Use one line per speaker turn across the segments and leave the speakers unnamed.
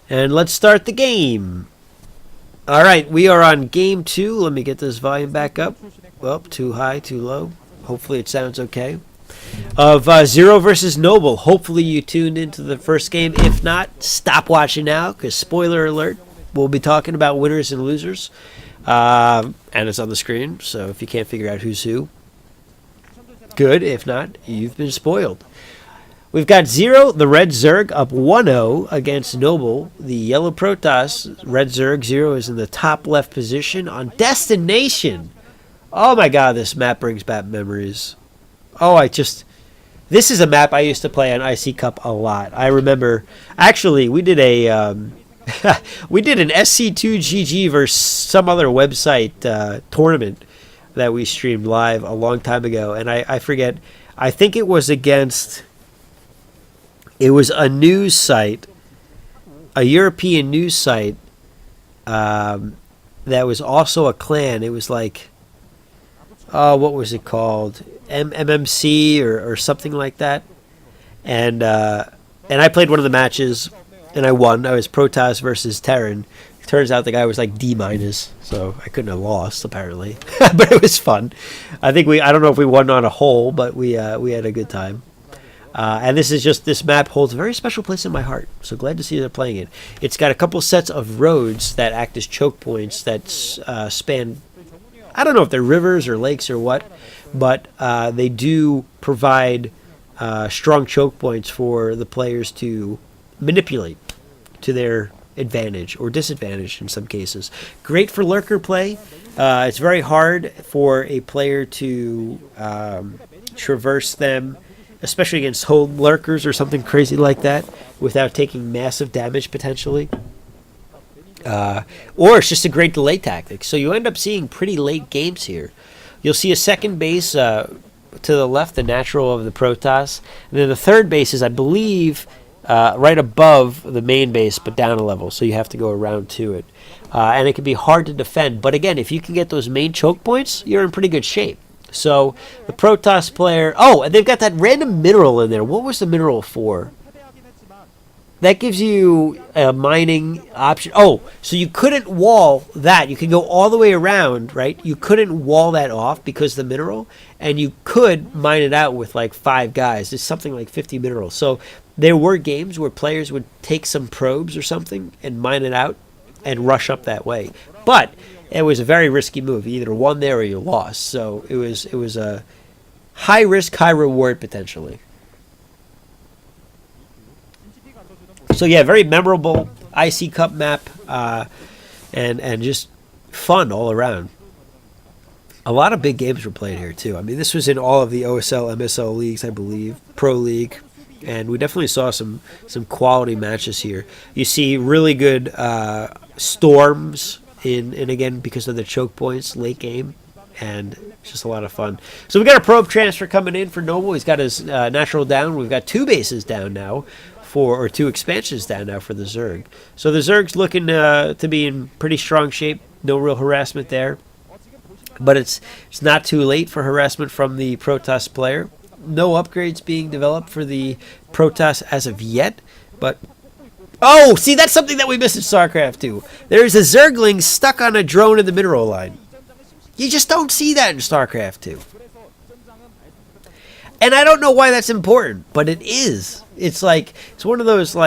And let's start the game. All right, we are on game 2. Let me get this volume back up. Well, too high, too low. Hopefully it sounds okay. Of Zero versus Noble. Hopefully you tuned into the first game. If not, stop watching now, because spoiler alert, we'll be talking about winners and losers. And it's on the screen, so if you can't figure out who's who, good. If not, you've been spoiled. We've got Zero, the red Zerg, up 1-0 against Noble, the yellow Protoss. Red Zerg, Zero is in the top left position on Destination. Oh my god, this map brings back memories. This is a map I used to play on IC Cup a lot. I remember, actually, we did we did an SC2GG versus some other website tournament that we streamed live a long time ago, and I forget, I think it was against... It was a news site, a European news site, that was also a clan. It was like, what was it called? MMC or something like that. And I played one of the matches, and I won. I was Protoss versus Terran. Turns out the guy was like D-, so I couldn't have lost, apparently. But it was fun. I don't know if we won on a whole, but we had a good time. And this map holds a very special place in my heart. So glad to see they're playing it. It's got a couple sets of roads that act as choke points that span, I don't know if they're rivers or lakes or what, but they do provide strong choke points for the players to manipulate to their advantage or disadvantage in some cases. Great for lurker play. It's very hard for a player to traverse them, especially against hold lurkers or something crazy like that, without taking massive damage potentially. Or it's just a great delay tactic. So you end up seeing pretty late games here. You'll see a second base to the left, the natural of the Protoss. And then the third base is, I believe, right above the main base, but down a level. So you have to go around to it. And it can be hard to defend. But again, if you can get those main choke points, you're in pretty good shape. So the Protoss player... Oh, and they've got that random mineral in there. What was the mineral for? That gives you a mining option. Oh, so you couldn't wall that. You can go all the way around, right? You couldn't wall that off because of the mineral. And you could mine it out with like 5 guys. It's something like 50 minerals. So there were games where players would take some probes or something and mine it out and rush up that way. But... it was a very risky move. You either won there or you lost. So it was a high risk, high reward potentially. So yeah, very memorable IC Cup map, and just fun all around. A lot of big games were played here too. I mean, this was in all of the OSL, MSL leagues, I believe, Pro League, and we definitely saw some quality matches here. You see really good storms. And again, because of the choke points late game, and it's just a lot of fun. So we got a probe transfer coming in for Noble. He's got his natural down. We've got 2 bases down now or 2 expansions down now for the Zerg. So the Zerg's looking to be in pretty strong shape. No real harassment there, but it's not too late for harassment from the Protoss player. No upgrades being developed for the Protoss as of yet, but. Oh, see, that's something that we missed in Starcraft 2. There's a Zergling stuck on a drone in the mineral line. You just don't see that in Starcraft 2. And I don't know why that's important, but it is. It's one of those,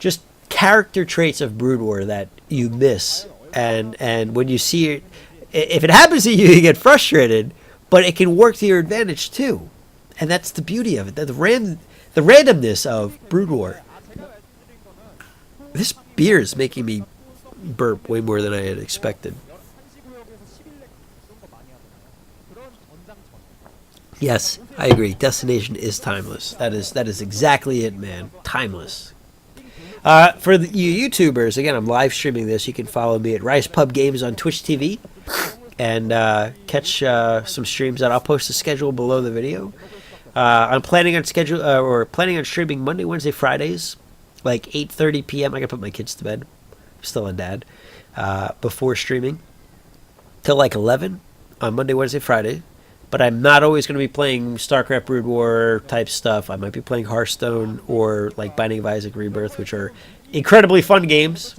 just character traits of Broodwar that you miss. And when you see it, if it happens to you, you get frustrated, but it can work to your advantage, too. And that's the beauty of it, the randomness of Broodwar. This beer is making me burp way more than I had expected. Yes, I agree. Destination is timeless. That is exactly it, man. Timeless. For you YouTubers, again, I'm live streaming this. You can follow me at RisePubGames on Twitch TV and catch some streams that I'll post the schedule below the video. I'm planning on streaming Monday, Wednesday, Fridays. Like 8:30 p.m. I gotta put my kids to bed. I'm still a dad. Before streaming. Till like 11 on Monday, Wednesday, Friday. but I'm not always going to be playing StarCraft Broodwar type stuff. I might be playing Hearthstone or like Binding of Isaac Rebirth, which are incredibly fun games.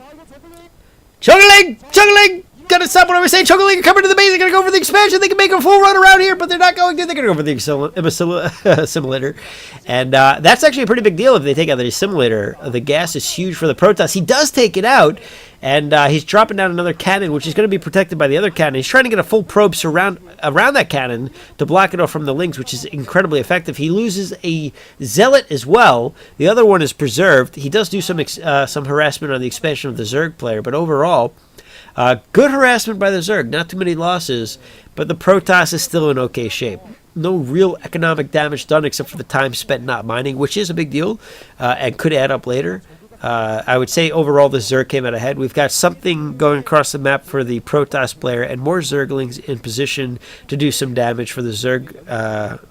Chuggling! Chuggling! Gotta stop what I was saying. Chuggling are coming to the base. They're gonna go for the expansion. They can make a full run around here, but they're not going to. They're gonna go for the assimilator. And that's actually a pretty big deal if they take out the assimilator. The gas is huge for the Protoss. He does take it out, and he's dropping down another cannon, which is going to be protected by the other cannon. He's trying to get a full probe around that cannon to block it off from the Lings, which is incredibly effective. He loses a Zealot as well. The other one is preserved. He does do some harassment on the expansion of the Zerg player, but overall, good harassment by the Zerg. Not too many losses, but the Protoss is still in okay shape. No real economic damage done except for the time spent not mining, which is a big deal and could add up later. I would say overall the Zerg came out ahead. We've got something going across the map for the Protoss player and more Zerglings in position to do some damage for the Zerg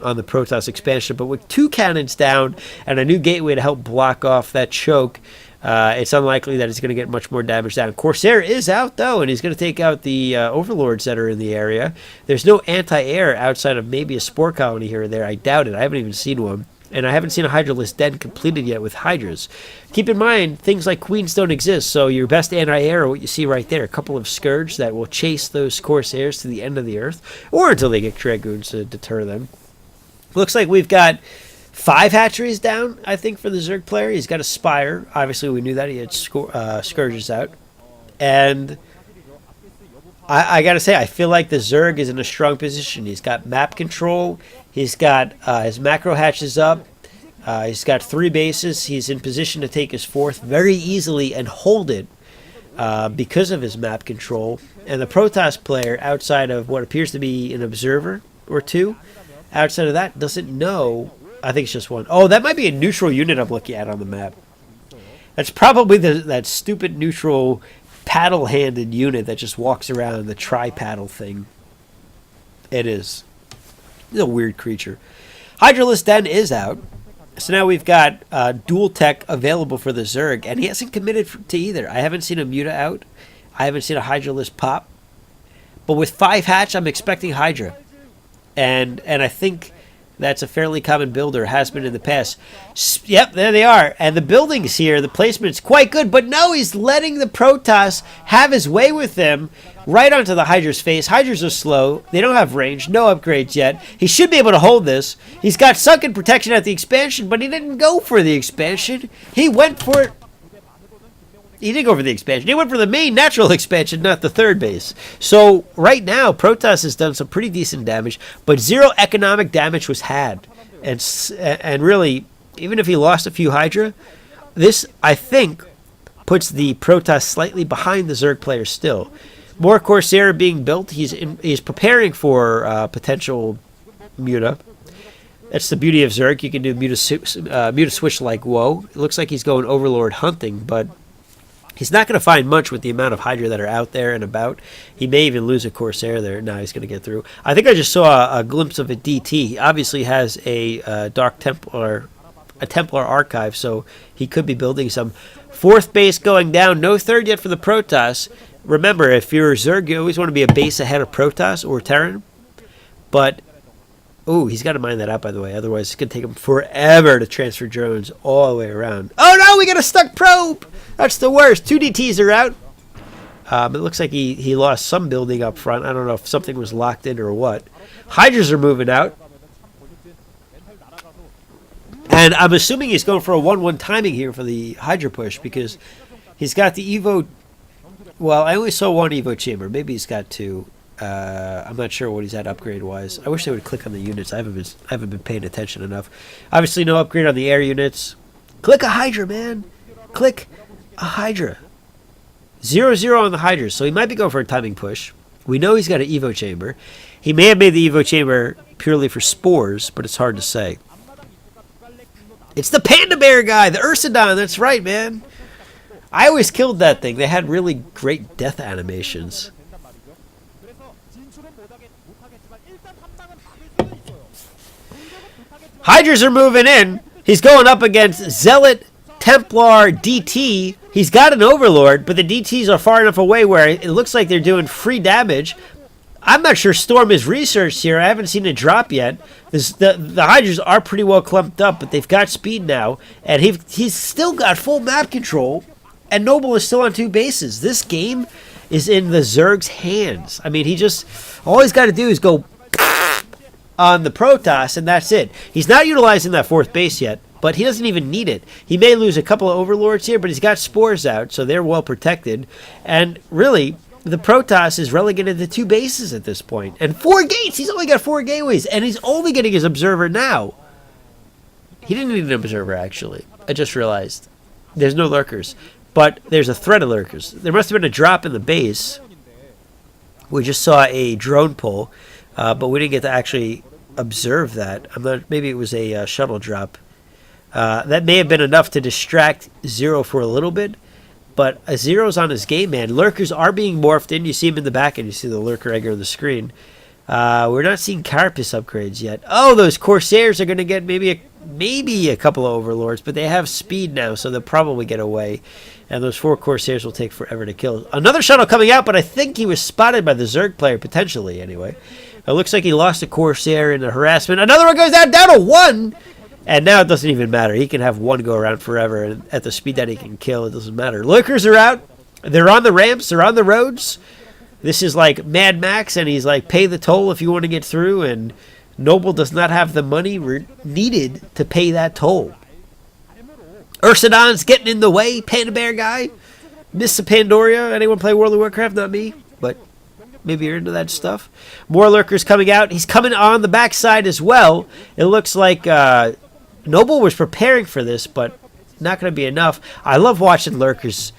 on the Protoss expansion. But with 2 cannons down and a new gateway to help block off that choke, it's unlikely that it's going to get much more damage down. Corsair is out, though, and he's going to take out the overlords that are in the area. There's no anti-air outside of maybe a spore colony here or there. I doubt it. I haven't even seen one. And I haven't seen a Hydraless Den completed yet with Hydras. Keep in mind, things like Queens don't exist, so your best anti-air are what you see right there. A couple of Scourge that will chase those Corsairs to the end of the earth, or until they get Dragoons to deter them. Looks like we've got 5 hatcheries down, I think, for the Zerg player. He's got a Spire. Obviously, we knew that. He had Scourges out. And I got to say, I feel like the Zerg is in a strong position. He's got map control. He's got his macro hatches up. He's got 3 bases. He's in position to take his 4th very easily and hold it because of his map control. And the Protoss player, outside of what appears to be an observer or 2, outside of that, doesn't know. I think it's just 1. Oh, that might be a neutral unit I'm looking at on the map. That's probably that stupid neutral paddle-handed unit that just walks around, the tri-paddle thing. It is. It's a weird creature. Hydraless Den is out. So now we've got dual tech available for the Zerg, and he hasn't committed to either. I haven't seen a Muta out. I haven't seen a Hydraless pop. But with 5 hatch, I'm expecting Hydra. And I think that's a fairly common builder, has been in the past. Yep, there they are. And the buildings here, the placement's quite good. But no, he's letting the Protoss have his way with them right onto the Hydra's face. Hydras are slow. They don't have range. No upgrades yet. He should be able to hold this. He's got sunken protection at the expansion, but he didn't go for the expansion. He went for it. He didn't go for the expansion. He went for the main natural expansion, not the 3rd base. So right now, Protoss has done some pretty decent damage, but 0 economic damage was had. And really, even if he lost a few Hydra, this, I think, puts the Protoss slightly behind the Zerg player still. More Corsair being built. He's preparing for potential Muta. That's the beauty of Zerg. You can do Muta switch like whoa. It looks like he's going Overlord hunting, but he's not going to find much with the amount of Hydra that are out there and about. He may even lose a Corsair there. Now he's going to get through. I think I just saw a glimpse of a DT. He obviously has a Dark Templar, a Templar archive, so he could be building some. 4th base going down. No 3rd yet for the Protoss. Remember, if you're Zerg, you always want to be a base ahead of Protoss or Terran. But, ooh, he's got to mine that out, by the way. Otherwise, it's going to take him forever to transfer drones all the way around. Oh, no, we got a stuck probe. That's the worst. 2 DTs are out. It looks like he lost some building up front. I don't know if something was locked in or what. Hydras are moving out. And I'm assuming he's going for a 1-1 timing here for the Hydra push because he's got the Evo. Well, I only saw 1 Evo chamber. Maybe he's got 2. I'm not sure what he's at upgrade-wise. I wish they would click on the units. I haven't been paying attention enough. Obviously, no upgrade on the air units. Click a Hydra, man. Click a Hydra. 0-0 on the Hydras, so he might be going for a timing push. We know he's got an Evo chamber. He may have made the Evo chamber purely for spores, but it's hard to say. It's the Panda Bear guy, the Ursidon. That's right, man. I always killed that thing. They had really great death animations. Hydras are moving in. He's going up against Zealot, Templar, DT. He's got an Overlord, but the DTs are far enough away where it looks like they're doing free damage. I'm not sure Storm is researched here. I haven't seen it drop yet. The Hydras are pretty well clumped up, but they've got speed now. And he's still got full map control. And Noble is still on 2 bases. This game is in the Zerg's hands. I mean, all he's got to do is go on the Protoss, and that's it. He's not utilizing that 4th base yet, but he doesn't even need it. He may lose a couple of Overlords here, but he's got Spores out, so they're well protected. And really, the Protoss is relegated to 2 bases at this point. And 4 gates! He's only got 4 gateways, and he's only getting his Observer now. He didn't need an Observer, actually. I just realized. There's no Lurkers. But there's a threat of Lurkers. There must have been a drop in the base. We just saw a drone pull, but we didn't get to actually observe that. Maybe it was a shuttle drop. That may have been enough to distract Zero for a little bit, but Zero's on his game, man. Lurkers are being morphed in. You see him in the back, and you see the Lurker egger on the screen. We're not seeing Carapace upgrades yet. Oh, those Corsairs are going to get maybe a couple of Overlords, but they have speed now, so they'll probably get away. And those 4 Corsairs will take forever to kill. Another shuttle coming out, but I think he was spotted by the Zerg player, potentially, anyway. It looks like he lost a Corsair in the harassment. Another one goes down to 1! And now it doesn't even matter. He can have 1 go around forever, and at the speed that he can kill, it doesn't matter. Lurkers are out. They're on the ramps. They're on the roads. This is like Mad Max, and he's like, pay the toll if you want to get through, and Noble does not have the money needed to pay that toll. Ursadon's getting in the way. Panda Bear guy. Miss Pandoria. Anyone play World of Warcraft? Not me, but maybe you're into that stuff. More Lurkers coming out. He's coming on the backside as well. It looks like Noble was preparing for this, but not going to be enough. I love watching Lurkers.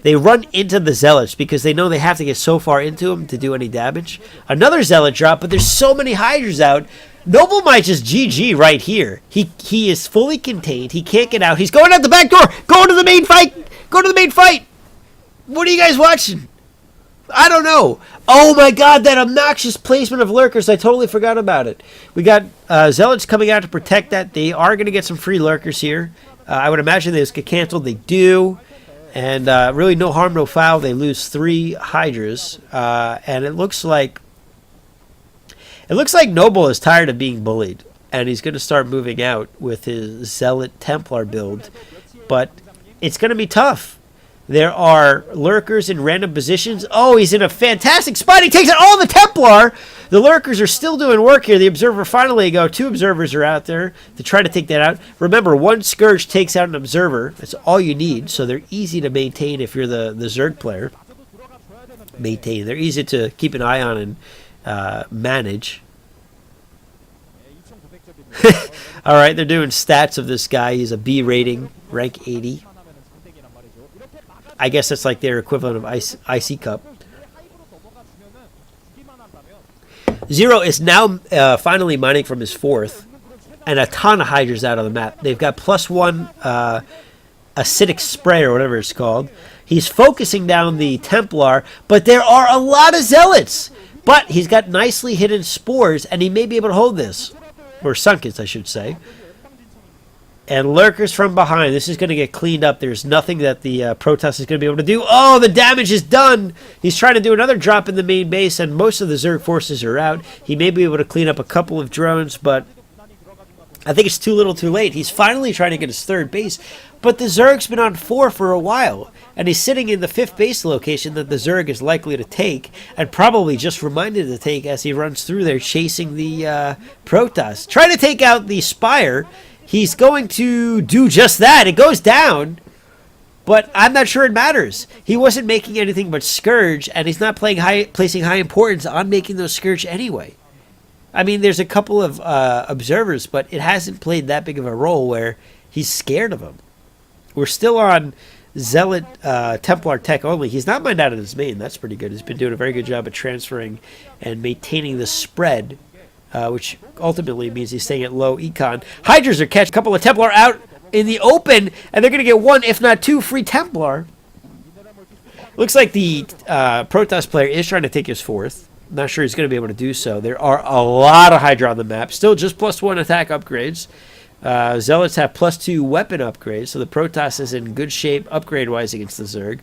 They run into the Zealots because they know they have to get so far into them to do any damage. Another Zealot drop, but there's so many Hydras out. Noble might just GG right here. He is fully contained. He can't get out. He's going out the back door. Go to the main fight. Go to the main fight. What are you guys watching? I don't know. Oh my god, that obnoxious placement of Lurkers. I totally forgot about it. We got Zealots coming out to protect that. They are going to get some free Lurkers here. I would imagine they just get canceled. They do. And really no harm, no foul. They lose 3 Hydras. And it looks like Noble is tired of being bullied. And he's going to start moving out with his Zealot Templar build. But it's going to be tough. There are Lurkers in random positions. Oh, he's in a fantastic spot. He takes out all the Templar. The Lurkers are still doing work here. The Observer finally go. 2 Observers are out there to try to take that out. Remember, 1 Scourge takes out an Observer. That's all you need. So they're easy to maintain if you're the Zerg player. Maintain. They're easy to keep an eye on and manage. All right, they're doing stats of this guy. He's a B rating, rank 80. I guess that's like their equivalent of IC Cup. Zero is now finally mining from his 4th, and a ton of Hydras out on the map. They've got +1 acidic spray or whatever it's called. He's focusing down the Templar, but there are a lot of Zealots. But he's got nicely hidden Spores, and he may be able to hold this. Or Sunkets, I should say. And Lurkers from behind. This is going to get cleaned up. There's nothing that the Protoss is going to be able to do. Oh, the damage is done. He's trying to do another drop in the main base, and most of the Zerg forces are out. He may be able to clean up a couple of drones, but I think it's too little too late. He's finally trying to get his 3rd base, but the Zerg's been on 4 for a while, and he's sitting in the 5th base location that the Zerg is likely to take, and probably just reminded to take as he runs through there chasing the Protoss. Trying to take out the Spire. He's going to do just that. It goes down, but I'm not sure it matters. He wasn't making anything but Scourge, and he's not placing high importance on making those Scourge anyway. I mean, there's a couple of observers, but it hasn't played that big of a role where he's scared of them. We're still on Zealot Templar tech only. He's not mined out of his main. That's pretty good. He's been doing a very good job at transferring and maintaining the spread. Which ultimately means he's staying at low econ. Hydras are catching a couple of Templar out in the open, and they're going to get 1, if not 2, free Templar. Looks like the Protoss player is trying to take his 4th. Not sure he's going to be able to do so. There are a lot of Hydra on the map. Still just +1 attack upgrades. Zealots have +2 weapon upgrades, so the Protoss is in good shape upgrade-wise against the Zerg.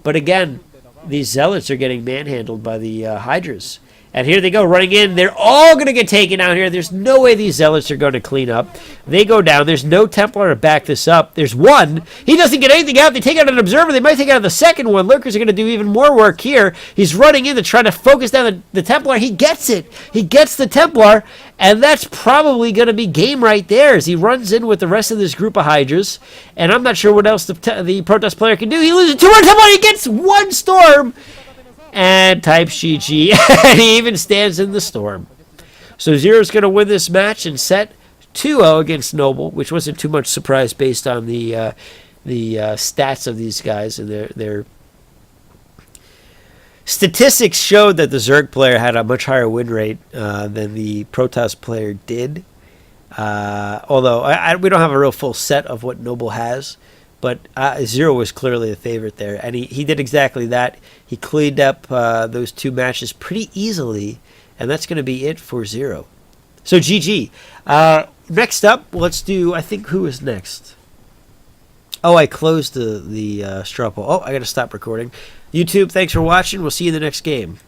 But again, these Zealots are getting manhandled by the Hydras. And here they go, running in. They're all going to get taken out here. There's no way these Zealots are going to clean up. They go down. There's no Templar to back this up. There's one. He doesn't get anything out. They take out an Observer. They might take out the second one. Lurkers are going to do even more work here. He's running in to try to focus down the Templar. He gets it. He gets the Templar. And that's probably going to be game right there as he runs in with the rest of this group of Hydras. And I'm not sure what else the Protoss player can do. He loses 200 Templar. He gets one Storm. And types GG, and he even stands in the storm. So Zero's going to win this match and set 2-0 against Noble, which wasn't too much surprise based on the stats of these guys. And their statistics showed that the Zerg player had a much higher win rate than the Protoss player did. Although we don't have a real full set of what Noble has. But Zero was clearly the favorite there. And he did exactly that. He cleaned up those two matches pretty easily. And that's going to be it for Zero. So GG. Next up, let's do, I think, who is next? Oh, I closed the straw poll. Oh, I got to stop recording. YouTube, thanks for watching. We'll see you in the next game.